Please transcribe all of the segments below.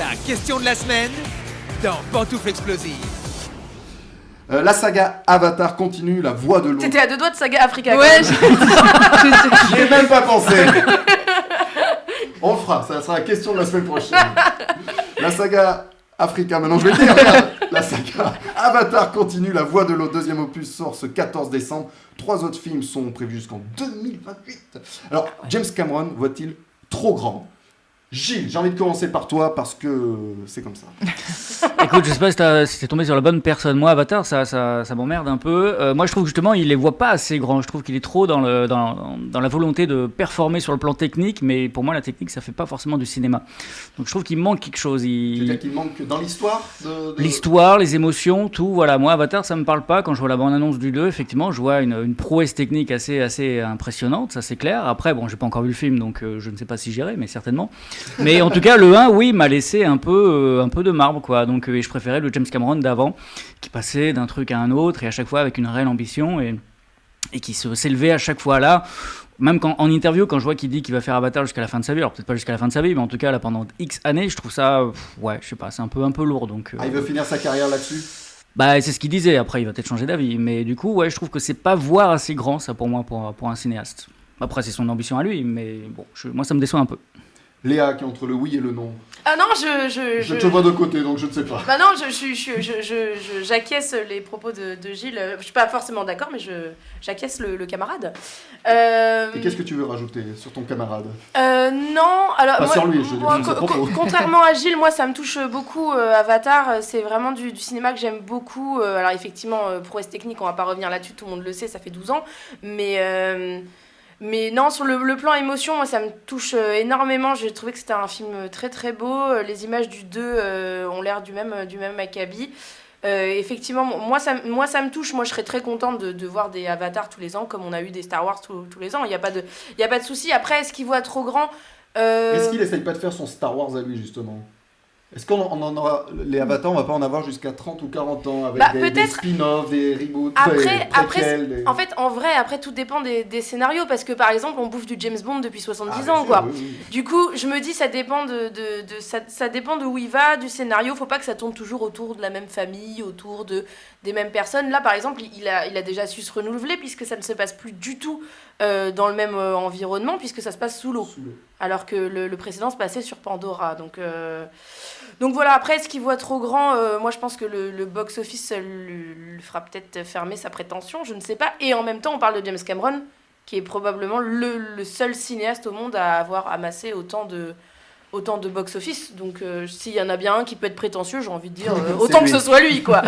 La question de la semaine dans Pantoufle Explosive. La saga Avatar continue, la voix de l'eau. T'étais à deux doigts de saga Africa. Ouais, J'y ai même pas pensé. On le fera, ça sera la question de la semaine prochaine. La saga Africa, maintenant je vais le dire, regarde. La saga Avatar continue, la voix de l'eau, deuxième opus sort ce 14 décembre. 3 autres films sont prévus jusqu'en 2028. Alors, James Cameron voit-il trop grand ? Gilles, j'ai envie de commencer par toi parce que c'est comme ça. Écoute, je sais pas si t'es tombé sur la bonne personne. Moi, Avatar, ça m'emmerde un peu. Moi, je trouve que justement, il les voit pas assez grands. Je trouve qu'il est trop dans la volonté de performer sur le plan technique, mais pour moi, la technique, ça fait pas forcément du cinéma. Donc, je trouve qu'il manque quelque chose. C'est-à-dire qu'il manque dans l'histoire L'histoire, les émotions, tout. Voilà, moi, Avatar, ça me parle pas. Quand je vois la bande-annonce du 2, effectivement, je vois une prouesse technique assez impressionnante, ça c'est clair. Après, bon, j'ai pas encore vu le film, donc je ne sais pas si j'irai, mais certainement. Mais en tout cas, le 1, oui, m'a laissé un peu de marbre, quoi. Donc, je préférais le James Cameron d'avant, qui passait d'un truc à un autre, et à chaque fois avec une réelle ambition, et qui s'élevait à chaque fois là. Même en interview, quand je vois qu'il dit qu'il va faire Avatar jusqu'à la fin de sa vie, alors peut-être pas jusqu'à la fin de sa vie, mais en tout cas, là, pendant X années, je trouve ça, ouais, je sais pas, c'est un peu lourd, donc... il veut finir sa carrière là-dessus ? Bah, c'est ce qu'il disait, après, il va peut-être changer d'avis, mais du coup, ouais, je trouve que c'est pas voir assez grand, ça, pour moi, pour un cinéaste. Après, c'est son ambition à lui, mais bon, moi, ça me déçoit un peu. Léa, qui est entre le oui et le non. Ah non, Je te vois de côté, donc je ne sais pas. Bah non, j'acquiesce les propos de Gilles. Je suis pas forcément d'accord, mais j'acquiesce le camarade. Et qu'est-ce que tu veux rajouter sur ton camarade ? Non, alors pas moi, sur lui, contrairement à Gilles, moi ça me touche beaucoup. Avatar, c'est vraiment du cinéma que j'aime beaucoup. Alors effectivement, prouesse technique, on va pas revenir là-dessus, tout le monde le sait, ça fait 12 ans. Mais non, sur le plan émotion, moi, ça me touche énormément. J'ai trouvé que c'était un film très très beau. Les images du 2 ont l'air du même acabit. Effectivement, moi ça me touche. Moi, je serais très contente de voir des Avatars tous les ans, comme on a eu des Star Wars tous les ans. Il n'y a pas de souci. Après, est-ce qu'il voit trop grand Est-ce qu'il essaye pas de faire son Star Wars à lui, justement ? Est-ce qu'on en aura... Les Avatars, on va pas en avoir jusqu'à 30 ou 40 ans, avec des spin-offs, des reboots, après, en fait, en vrai, après, tout dépend des scénarios, parce que, par exemple, on bouffe du James Bond depuis 70 ans, quoi. Oui. Du coup, je me dis, ça dépend ça dépend de où il va, du scénario. Faut pas que ça tourne toujours autour de la même famille, autour des mêmes personnes. Là, par exemple, il a déjà su se renouveler, puisque ça ne se passe plus du tout dans le même environnement, puisque ça se passe sous l'eau. Alors que le précédent se passait sur Pandora, donc voilà, après, est-ce qu'il voit trop grand ? Moi, je pense que le box-office lui fera peut-être fermer sa prétention, je ne sais pas. Et en même temps, on parle de James Cameron, qui est probablement le seul cinéaste au monde à avoir amassé autant de box-office. Donc, s'il y en a bien un qui peut être prétentieux, j'ai envie de dire autant que ce soit lui, quoi.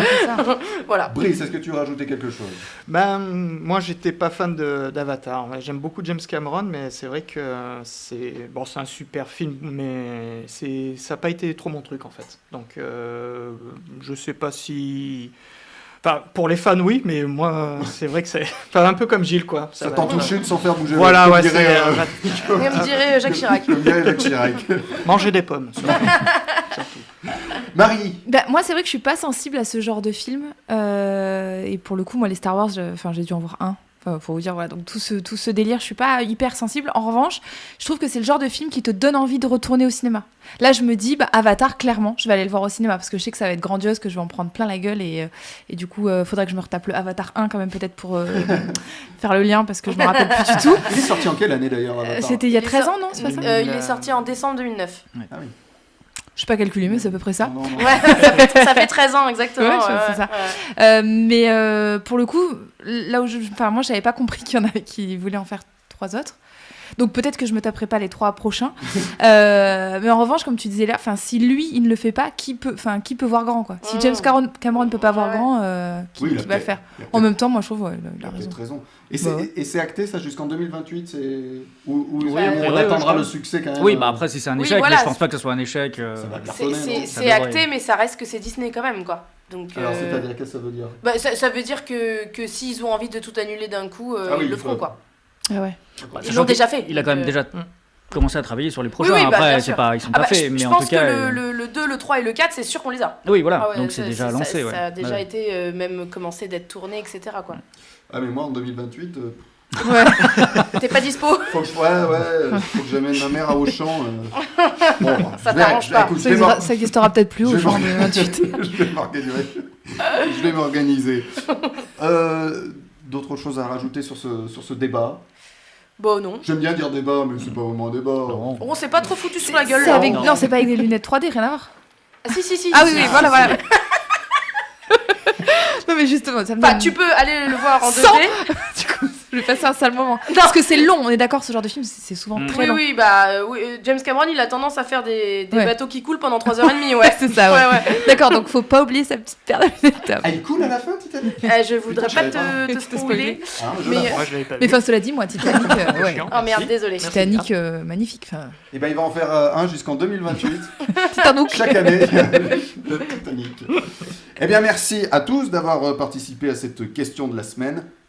Voilà. Brice, est-ce que tu veux rajouter quelque chose ? Moi, j'étais pas fan d'Avatar. J'aime beaucoup James Cameron, mais c'est vrai que c'est un super film, mais ça n'a pas été trop mon truc, en fait. Donc, je sais pas si... Enfin, pour les fans, oui, mais moi, c'est vrai que c'est un peu comme Gilles, quoi. Ça t'en touche une sans faire bouger. Voilà, ouais, me dirait Jacques Chirac. Comme dirait Jacques Chirac. Manger des pommes, surtout. Marie. Moi, c'est vrai que je suis pas sensible à ce genre de film. Et pour le coup, moi, les Star Wars, j'ai dû en voir un. Enfin, pour vous dire, voilà, donc tout ce délire, je suis pas hyper sensible. En revanche, je trouve que c'est le genre de film qui te donne envie de retourner au cinéma. Là, je me dis, Avatar, clairement, je vais aller le voir au cinéma parce que je sais que ça va être grandiose, que je vais en prendre plein la gueule et du coup, faudrait que je me retape le Avatar 1 quand même, peut-être pour faire le lien parce que je me rappelle plus du tout. Il est sorti en quelle année d'ailleurs, Avatar ? C'était il y a 13 ans, non ? C'est pas ça ? Il est sorti en décembre 2009. Ouais. Ah oui. Je sais pas calculer, mais c'est à peu près ça. Non. Ouais, ça fait 13 ans, exactement. C'est ça. Ouais. Mais pour le coup, là où moi, j'avais pas compris qu'il y en avait qui voulaient en faire 3 autres. Donc peut-être que je me taperai pas les 3 prochains. Mais en revanche, comme tu disais là, si lui, il ne le fait pas, qui peut voir grand, quoi. Si James Cameron ne peut pas voir grand, qui va le faire ? En même temps, moi, je trouve il a raison. Et c'est acté, ça, jusqu'en 2028 Ou on attendra le succès, quand même. Oui, après, si c'est un échec, voilà. Mais je pense pas que ce soit un échec. C'est acté, mais ça reste que c'est Disney, quand même, quoi. Donc, alors, c'est-à-dire, qu'est-ce que ça veut dire ? Ça veut dire que s'ils ont envie de tout annuler d'un coup, ils le feront, quoi. Ah ouais. Ils l'ont déjà fait. Il a quand même déjà commencé à travailler sur les prochains. Oui, après, ils sont pas faits. Mais en tout cas, je pense que le 2, le 3 et le 4, c'est sûr qu'on les a. Oui, voilà. Donc c'est déjà lancé. Ça a déjà été même commencé d'être tourné, etc., quoi. Ah, mais moi, en 2028... Ouais. T'es pas dispo. Faut que j'amène ma mère à Auchan. Bon, Ça t'arrange pas. écoute, Ça existera peut-être plus au genre de 28. Je vais m'organiser. D'autres choses à rajouter sur ce débat? Bon, non. J'aime bien dire débat, mais c'est pas vraiment un débat. Non. On s'est pas trop foutu sur la gueule. C'est là. avec... Non. Non, c'est pas avec des lunettes 3D, rien à voir. Ah, si. Ah oui, voilà. Non, mais justement, ça me Enfin, donne- tu peux aller le voir en 2D. Sans- Du coup, je vais passer un sale moment. Parce que c'est long, on est d'accord, ce genre de film, c'est souvent très Oui, long. oui, James Cameron, il a tendance à faire des Ouais. bateaux qui coulent pendant 3h30, ouais. C'est ça, ouais. ouais. D'accord, donc faut pas oublier sa petite paire de lunettes. Ah, il coule à la fin, Titanic? Je voudrais Putain, pas je savais te Te spoiler. Ah, je Mais- l'apprends. Moi, je l'avais pas Mais vu. enfin, cela dit, moi, Titanic, ouais. Oh merde, désolé. Titanic, magnifique. Enfin, Et ben il va en faire un jusqu'en 2028. Titanic. Chaque année, le Titanic. Eh bien, merci à tous d'avoir participé à cette question de la semaine.